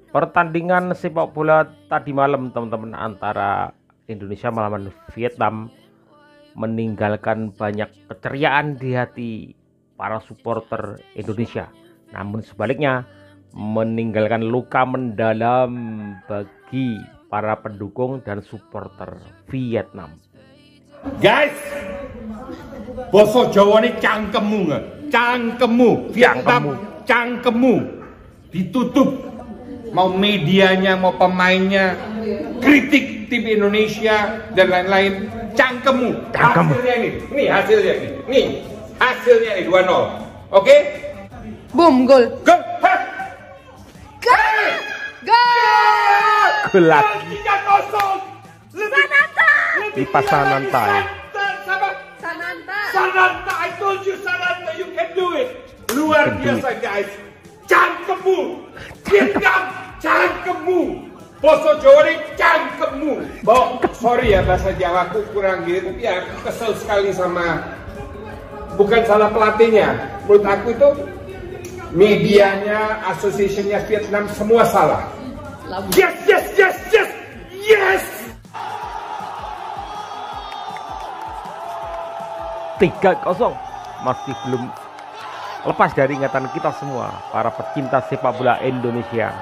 Pertandingan sepak bola tadi malam teman-teman antara Indonesia melawan Vietnam meninggalkan banyak keceriaan di hati para supporter Indonesia. Namun sebaliknya meninggalkan luka mendalam bagi para pendukung dan supporter Vietnam. Guys, basa Jawa ini cangkemmu nggak? Cangkemmu, Vietnam, cangkemmu ditutup. Mau medianya, mau pemainnya, kritik tim Indonesia dan lain-lain, cangkemmu. Hasilnya ini hasilnya nih, hasilnya nih 2-0. Oke? Boom, gol. Gol. Gol. Gol. Gol lagi. 3-0. Sananta. Di Sananta. Sananta, I told you Sananta, you can do it. Luar biasa guys. Cangkemmu, Vietnam, cangkemmu, basa Jawa ini cangkemmu. Sorry ya bahasa Jawaku kurang gitu, tapi ya aku kesel sekali sama, bukan salah pelatihnya. Menurut aku itu medianya, associationnya Vietnam semua salah. Yes, yes, yes, yes, yes. 3-0 masih belum lepas dari ingatan kita semua para pecinta sepak bola Indonesia.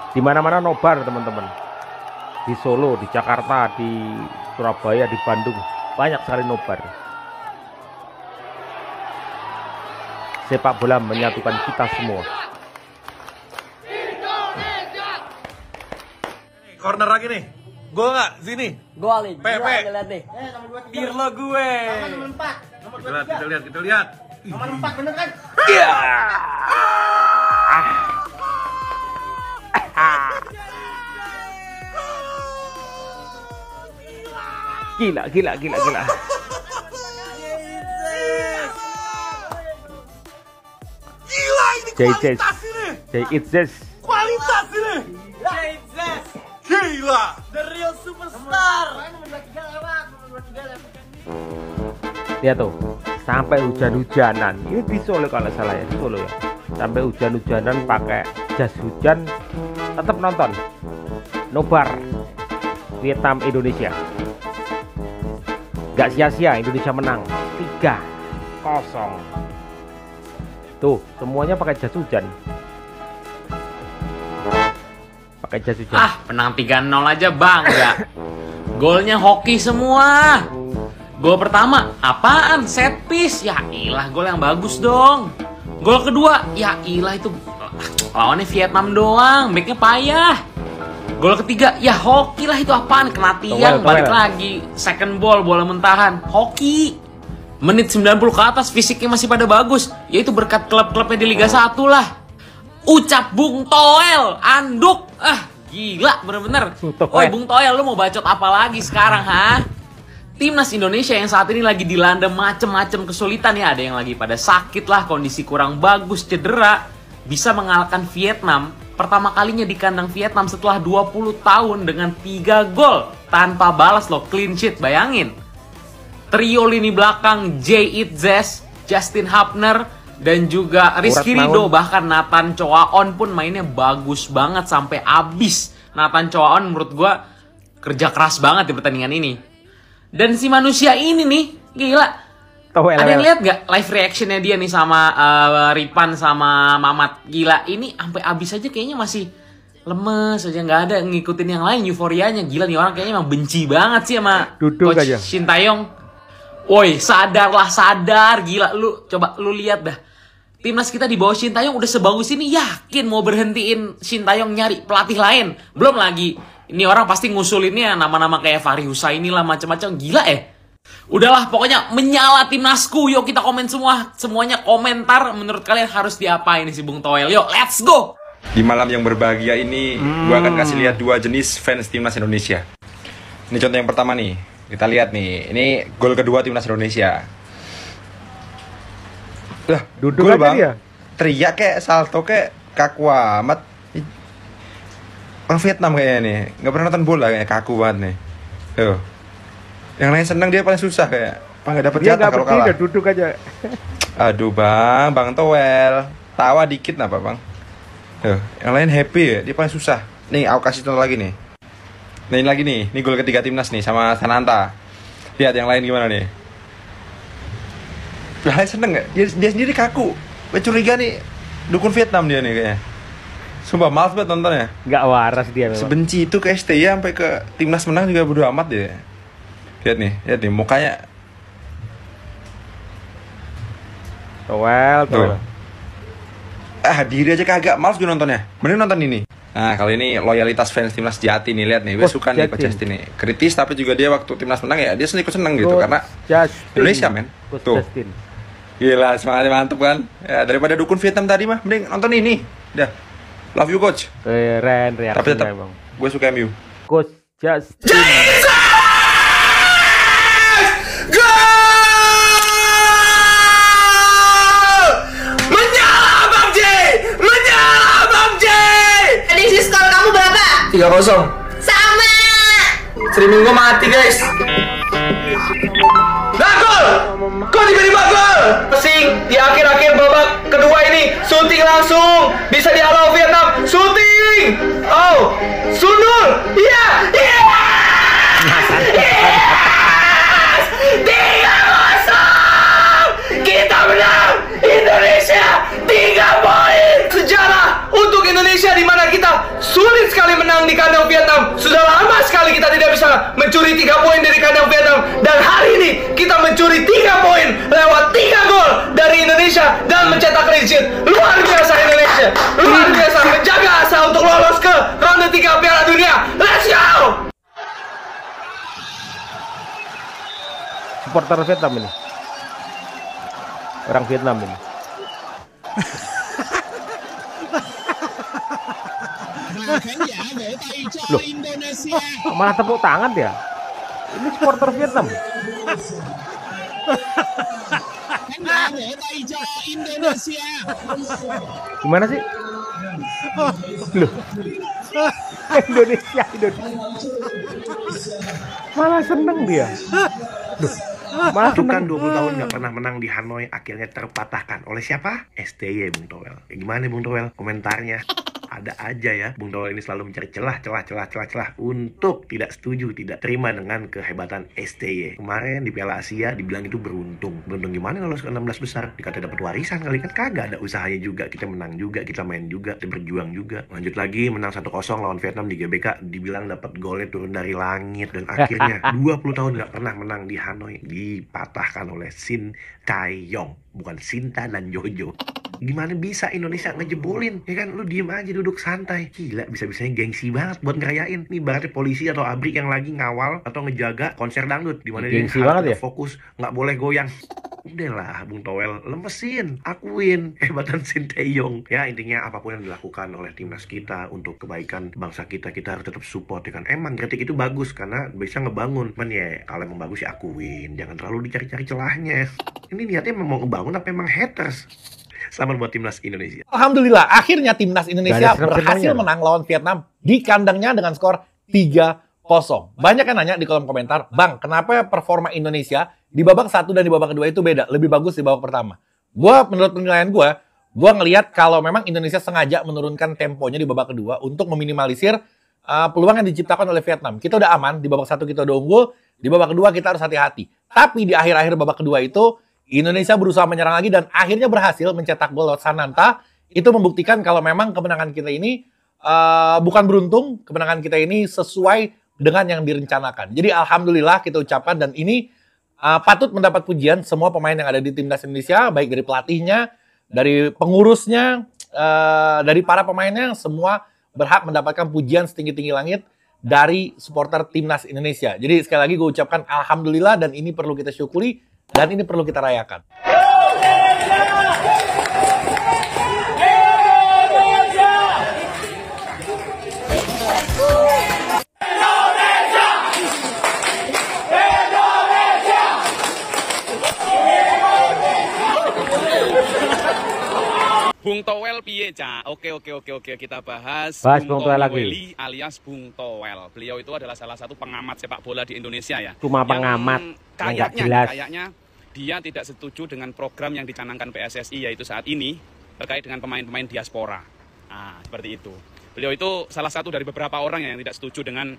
Di mana-mana nobar teman-teman. Di Solo, di Jakarta, di Surabaya, di Bandung banyak sekali nobar. Sepak bola menyatukan kita semua. Corner lagi nih. Gua nggak sini. Gol nih. Pepe. Lihat nih. Pirlo gue. Kita lihat. Nomor 4 bener kan? Iya. Gila. Gila ini kualitas ini. Kualitas ini. Gila. The real superstar. Lihat tuh, sampai hujan-hujanan. Ini di Solo kalau salah ya, di Solo ya. Sampai hujan-hujanan pakai jas hujan tetap nonton. Nobar Vietnam Indonesia. Gak sia-sia Indonesia menang 3-0. Tuh, semuanya pakai jas hujan. Pakai jas hujan. Menang 3-0 aja bangga. Golnya hoki semua. Gol pertama apaan? Set piece. Ya ilah, gol yang bagus dong. Gol kedua, ya ilah itu lawannya Vietnam doang, backnya payah. Gol ketiga, ya hoki lah itu apaan? Kena tiang, balik lagi. Second ball, bola mentahan, hoki. Menit 90 ke atas fisiknya masih pada bagus. Ya itu berkat klub-klubnya di Liga 1 lah. Ucap Bung Toel, anduk. Gila bener-bener. Woi Bung Toel, lu mau bacot apa lagi sekarang ha? Timnas Indonesia yang saat ini lagi dilanda macem-macem kesulitan ya. Ada yang lagi pada sakit lah, kondisi kurang bagus, cedera. Bisa mengalahkan Vietnam. Pertama kalinya di kandang Vietnam setelah 20 tahun dengan 3 gol. Tanpa balas loh, clean sheet, bayangin. Trio lini belakang, Jay Itzes, Justin Hapner, dan juga Rizky Ridho. Bahkan Nathan Choaon pun mainnya bagus banget sampai abis. Nathan Choaon menurut gua kerja keras banget di pertandingan ini. Dan si manusia ini nih, gila. Ada yang lihat gak live reactionnya dia nih sama Ripan sama Mamat? Gila, ini sampai abis aja kayaknya masih lemes aja, nggak ada ngikutin yang lain euforianya. Gila nih orang kayaknya emang benci banget sih sama Coach Sintayong. Woi, sadar, gila lu. Coba lu lihat dah. Timnas kita di bawah Sintayong udah sebagus ini, yakin mau berhentiin Sintayong nyari pelatih lain? Belum lagi. Ini orang pasti ngusulinnya nama-nama kayak Fahri Husaini lah, macam-macam. Gila Udahlah, pokoknya menyala timnasku. Yuk kita komen semua. Semuanya komentar. Menurut kalian harus diapain si Bung Toel? Yuk, let's go! Di malam yang berbahagia ini, gue akan kasih lihat 2 jenis fans timnas Indonesia. Ini contoh yang pertama nih. Kita lihat nih. Ini gol kedua timnas Indonesia. Lah, duduk gol aja bang. dia. Teriak kayak salto kayak kaku amat. Orang Vietnam kayaknya nih, nggak pernah nonton bola kayaknya, kaku banget nih. Tuh. Yang lain seneng, dia paling susah kayak. Nggak dapet jatah kalau kalah. Dia duduk aja. Aduh bang Toel, tawa dikit apa bang? Yang lain happy ya, dia paling susah. Nih, aku kasih contoh lagi nih. Nah, ini lagi nih, ini gol ketiga timnas nih sama Sananta. Lihat yang lain gimana nih. Yang lain seneng gak? Dia sendiri kaku. Gue curiga nih, dukun Vietnam dia nih kayaknya. Sumpah, males banget nontonnya. Nggak waras dia memang. Sebenci itu ke STI sampai ke timnas menang juga bodo amat dia. Lihat nih, mukanya. Towel. Diri aja kagak, males gue nontonnya. Mending nonton ini. Nah, kali ini loyalitas fans timnas sejati nih, lihat nih. Gue suka nih Coach Justin nih. Kritis tapi juga dia waktu timnas menang ya, dia ikut seneng gitu karena Indonesia men. Tuh. Gila, semangatnya mantep kan. Ya, daripada dukun Vietnam tadi mah, mending nonton ini. Dah. Love you coach. Keren reaksinya. Tapi tetap gue suka MU. Coach Justin. Prediksi skor kamu berapa? 3-0. Sama. Streaming gua mati guys. Nah, gol! Kok tiba-tiba gol? Pesing di akhir-akhir babak kedua ini syuting langsung bisa dihalau Vietnam. Syuting. Oh, Sundul. Iya. Iya. Yes! 3-0. Kita menang. Indonesia 3 poin. Sejarah untuk Indonesia di mana kita sulit sekali menang di kandang Vietnam. Sudah lama sekali kita tidak bisa mencuri 3 poin dari kandang Vietnam. Dan hari ini kita mencuri 3 poin lewat 3 gol dari Indonesia dan mencetak clean sheet. Luar biasa Indonesia. Luar biasa menjaga asa untuk lolos ke ronde 3 Piala Dunia. Let's go! Supporter Vietnam ini. Orang Vietnam ini. Loh, malah tepuk tangan dia. Ini supporter Vietnam. Gimana sih? Loh, Indonesia. Malah seneng dia. Loh, malah Pasukan 20 tahun nggak pernah menang di Hanoi akhirnya terpatahkan oleh siapa? STY Bung Towel. Gimana Bung Towel? Komentarnya ada aja ya. Bung Towel ini selalu mencari celah untuk tidak setuju, tidak terima dengan kehebatan STY. Kemarin di Piala Asia dibilang itu beruntung. Beruntung gimana kalau ke 16 besar? Dikata dapat warisan kali kan kagak, ada usahanya juga. Kita menang juga, kita main juga, kita berjuang juga. Lanjut lagi menang 1-0 lawan Vietnam di GBK, dibilang dapat golnya turun dari langit dan akhirnya 20 tahun nggak pernah menang di Hanoi dipatahkan oleh Shin Tae-yong, bukan Sinta dan Jojo. Gimana bisa Indonesia ngejebolin? Ya kan, lu diem aja duduk santai. Gila, bisa-bisanya gengsi banget buat ngerayain. Nih ibaratnya polisi atau ABRI yang lagi ngawal atau ngejaga konser dangdut, dimana dia harus fokus, nggak boleh goyang. Udahlah Bung Towel, lemesin, akuin kehebatan Shin Tae-yong. Ya intinya apapun yang dilakukan oleh timnas kita untuk kebaikan bangsa kita, kita harus tetap support ya kan. Emang kritik itu bagus karena bisa ngebangun. Cuman ya kalau emang bagus ya akuin, jangan terlalu dicari-cari celahnya. Ini niatnya memang mau ngebangun apa memang haters? Selamat buat timnas Indonesia. Alhamdulillah, akhirnya timnas Indonesia berhasil menang lawan Vietnam di kandangnya dengan skor 3-0. Banyak yang nanya di kolom komentar, Bang, kenapa performa Indonesia di babak 1 dan di babak kedua itu beda, lebih bagus di babak pertama? Menurut penilaian gue ngelihat kalau memang Indonesia sengaja menurunkan temponya di babak kedua untuk meminimalisir peluang yang diciptakan oleh Vietnam. Kita udah aman, di babak 1 kita udah unggul, di babak kedua kita harus hati-hati. Tapi di akhir-akhir babak kedua itu, Indonesia berusaha menyerang lagi dan akhirnya berhasil mencetak gol lewat Sananta. Itu membuktikan kalau memang kemenangan kita ini bukan beruntung, kemenangan kita ini sesuai dengan yang direncanakan. Jadi alhamdulillah kita ucapkan, dan ini patut mendapat pujian semua pemain yang ada di timnas Indonesia, baik dari pelatihnya, dari pengurusnya, dari para pemainnya, semua berhak mendapatkan pujian setinggi-tinggi langit dari supporter timnas Indonesia. Jadi sekali lagi gue ucapkan alhamdulillah, dan ini perlu kita syukuri dan ini perlu kita rayakan. Bung Towel piye, Cak? Oke, kita bahas Bung Towel lagi. Alias Bung Towel. Beliau itu adalah salah satu pengamat sepak bola di Indonesia ya. Cuma pengamat, kayaknya dia tidak setuju dengan program yang dicanangkan PSSI yaitu saat ini terkait dengan pemain-pemain diaspora. Nah, seperti itu. Beliau itu salah satu dari beberapa orang yang tidak setuju dengan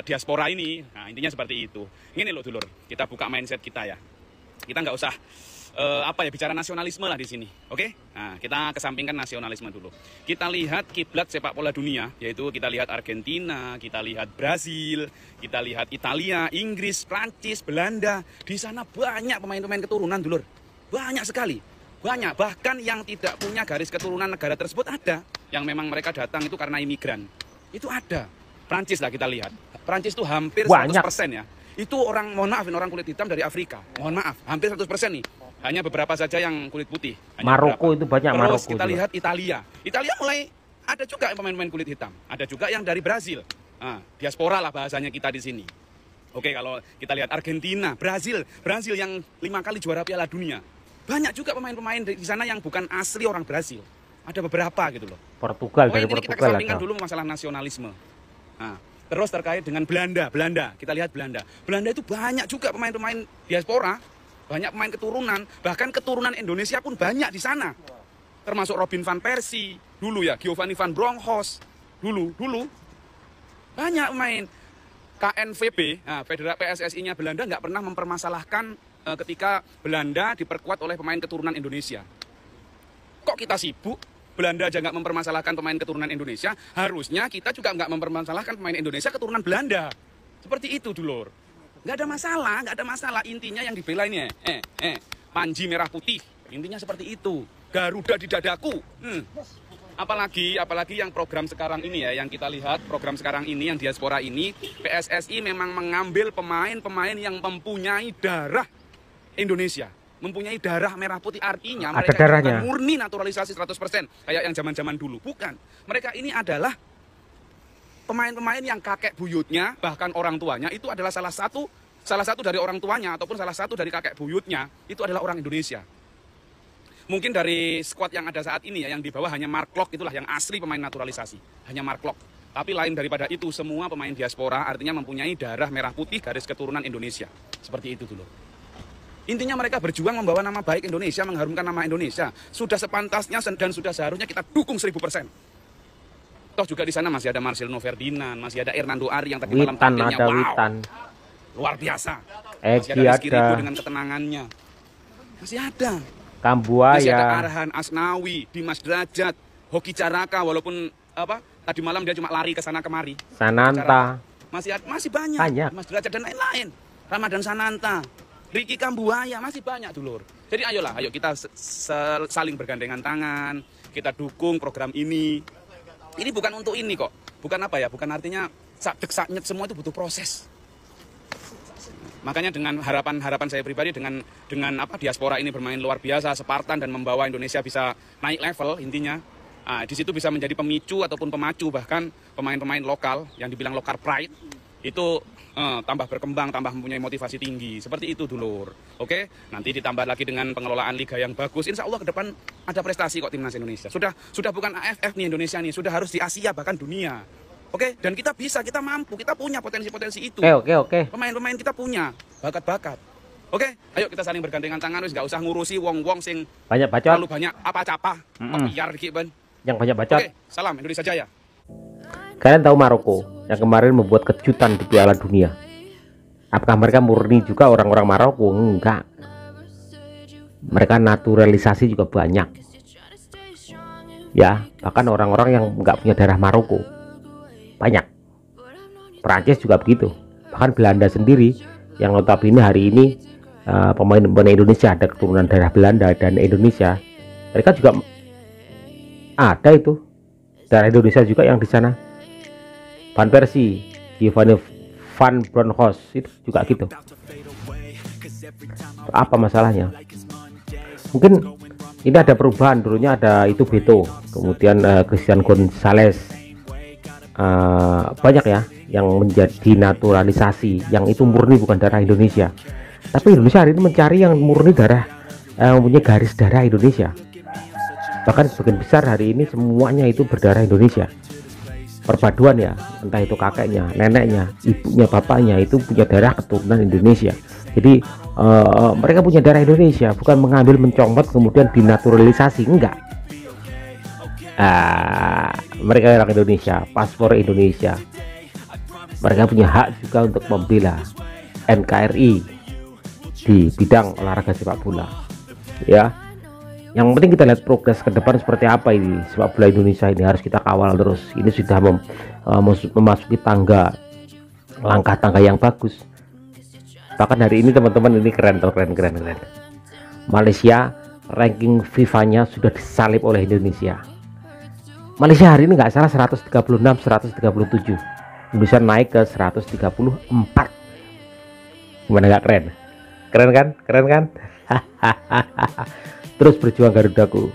diaspora ini. Nah, intinya seperti itu. Ini loh dulur, kita buka mindset kita ya. Kita nggak usah bicara nasionalisme lah di sini. Oke? Nah, kita kesampingkan nasionalisme dulu. Kita lihat kiblat sepak bola dunia, yaitu kita lihat Argentina, kita lihat Brazil, kita lihat Italia, Inggris, Prancis, Belanda. Di sana banyak pemain-pemain keturunan dulur. Banyak sekali. Banyak, bahkan yang tidak punya garis keturunan negara tersebut ada. Yang memang mereka datang itu karena imigran. Itu ada. Prancis lah kita lihat. Prancis itu hampir 100% ya. Itu orang, mohon maaf, orang kulit hitam dari Afrika. Mohon maaf, hampir 100% nih. Hanya beberapa saja yang kulit putih. Maroko itu banyak. Terus Maroko kita juga. lihat Italia. Italia mulai ada juga pemain-pemain kulit hitam. Ada juga yang dari Brazil. Nah, diaspora lah bahasanya kita di sini. Oke, kalau kita lihat Argentina, Brazil yang 5 kali juara Piala Dunia. Banyak juga pemain-pemain di sana yang bukan asli orang Brazil. Ada beberapa gitu loh. Portugal, dari ini Portugal kita kesampingkan dulu masalah nasionalisme. Nah, terus terkait dengan Belanda, kita lihat Belanda. Belanda itu banyak juga pemain-pemain diaspora, banyak pemain keturunan, bahkan keturunan Indonesia pun banyak di sana. Termasuk Robin van Persie, dulu ya, Giovanni van Bronckhorst, dulu. Banyak pemain. KNVB, nah, Federasi PSSI-nya Belanda nggak pernah mempermasalahkan ketika Belanda diperkuat oleh pemain keturunan Indonesia. Kok kita sibuk? Belanda aja nggak mempermasalahkan pemain keturunan Indonesia, harusnya kita juga nggak mempermasalahkan pemain Indonesia keturunan Belanda. Seperti itu, dulur. Nggak ada masalah. Intinya yang dibela ini, Panji merah putih. Intinya seperti itu. Garuda di dadaku. Apalagi yang program sekarang ini ya, yang kita lihat program sekarang ini, yang diaspora ini, PSSI memang mengambil pemain-pemain yang mempunyai darah Indonesia. Mempunyai darah merah putih, artinya mereka bukan murni naturalisasi 100% kayak yang zaman-zaman dulu. Bukan. Mereka ini adalah pemain-pemain yang kakek buyutnya, bahkan orang tuanya itu adalah salah satu dari orang tuanya ataupun salah satu dari kakek buyutnya itu adalah orang Indonesia. Mungkin dari skuad yang ada saat ini ya, yang di bawah hanya Mark Klok, itulah yang asli pemain naturalisasi. Hanya Mark Klok. Tapi lain daripada itu, semua pemain diaspora artinya mempunyai darah merah putih garis keturunan Indonesia. Seperti itu dulu. Intinya mereka berjuang membawa nama baik Indonesia, mengharumkan nama Indonesia. Sudah sepantasnya dan sudah seharusnya kita dukung 1000%. Toh juga di sana masih ada Marcelino Ferdinand, masih ada Hernando Ari yang tadi malam tampilnya luar biasa. Masih ada Rizky Ridho dengan ketenangannya. Masih ada. Kambuaya. Masih ada Arhan Asnawi, Dimas Derajat, Hoki Caraka, walaupun tadi malam dia cuma lari ke sana kemari. Sananta. Masih banyak. Dimas Derajat dan lain-lain. Ramadan Sananta. Ricky Kambuaya, masih banyak dulur. Jadi ayo kita saling bergandengan tangan, kita dukung program ini. Ini bukan untuk ini kok, bukan bukan artinya sak-dek-saknyet, semua itu butuh proses. Makanya dengan harapan saya pribadi dengan diaspora ini bermain luar biasa, Spartan dan membawa Indonesia bisa naik level intinya. Di situ bisa menjadi pemicu ataupun pemacu bahkan pemain-pemain lokal yang dibilang lokal pride itu tambah berkembang, tambah mempunyai motivasi tinggi. Seperti itu dulur. Oke, nanti ditambah lagi dengan pengelolaan liga yang bagus. Insya Allah ke depan ada prestasi kok timnas Indonesia. Sudah bukan AFF nih Indonesia nih, sudah harus di Asia bahkan dunia. Oke, dan kita bisa, kita mampu, kita punya potensi-potensi itu. Oke. Pemain-pemain kita punya bakat-bakat. Oke, ayo kita saling bergandengan tangan, wis nggak usah ngurusi wong-wong sing banyak bacot. Terlalu banyak apa-apa. Biar gitu, Yang banyak bacot. Oke, salam Indonesia Jaya. Kalian tahu Maroko yang kemarin membuat kejutan di Piala Dunia? Apakah mereka murni juga orang-orang Maroko? Enggak. Mereka naturalisasi juga banyak. Ya, bahkan orang-orang yang enggak punya darah Maroko banyak. Prancis juga begitu. Bahkan Belanda sendiri yang notabene hari ini pemain-pemain Indonesia ada keturunan darah Belanda dan Indonesia. Mereka juga ada itu darah Indonesia juga yang di sana. Van Persie, Giovanni van Bronckhorst itu juga gitu. Apa masalahnya? Mungkin ini ada perubahan. Dulunya ada itu Beto, kemudian Christian Gonzalez, banyak ya yang menjadi naturalisasi, yang itu murni bukan darah Indonesia. Tapi Indonesia hari ini mencari yang murni darah, punya garis darah Indonesia. Bahkan sebagian besar hari ini semuanya itu berdarah Indonesia. Perpaduan ya, entah itu kakeknya, neneknya, ibunya, bapaknya itu punya darah keturunan Indonesia. Jadi mereka punya darah Indonesia, bukan mengambil, mencomot kemudian dinaturalisasi, enggak. Mereka orang Indonesia, paspor Indonesia, mereka punya hak juga untuk membela NKRI di bidang olahraga sepak bola. Ya, yang penting kita lihat progres ke depan seperti apa ini sepak bola Indonesia ini, harus kita kawal terus. Ini sudah memasuki langkah-tangga yang bagus. Bahkan hari ini teman-teman, ini keren. Malaysia ranking FIFA-nya sudah disalip oleh Indonesia. Malaysia hari ini nggak salah 136, 137. Indonesia naik ke 134. Gimana, nggak keren? Keren kan? Terus berjuang Garudaku.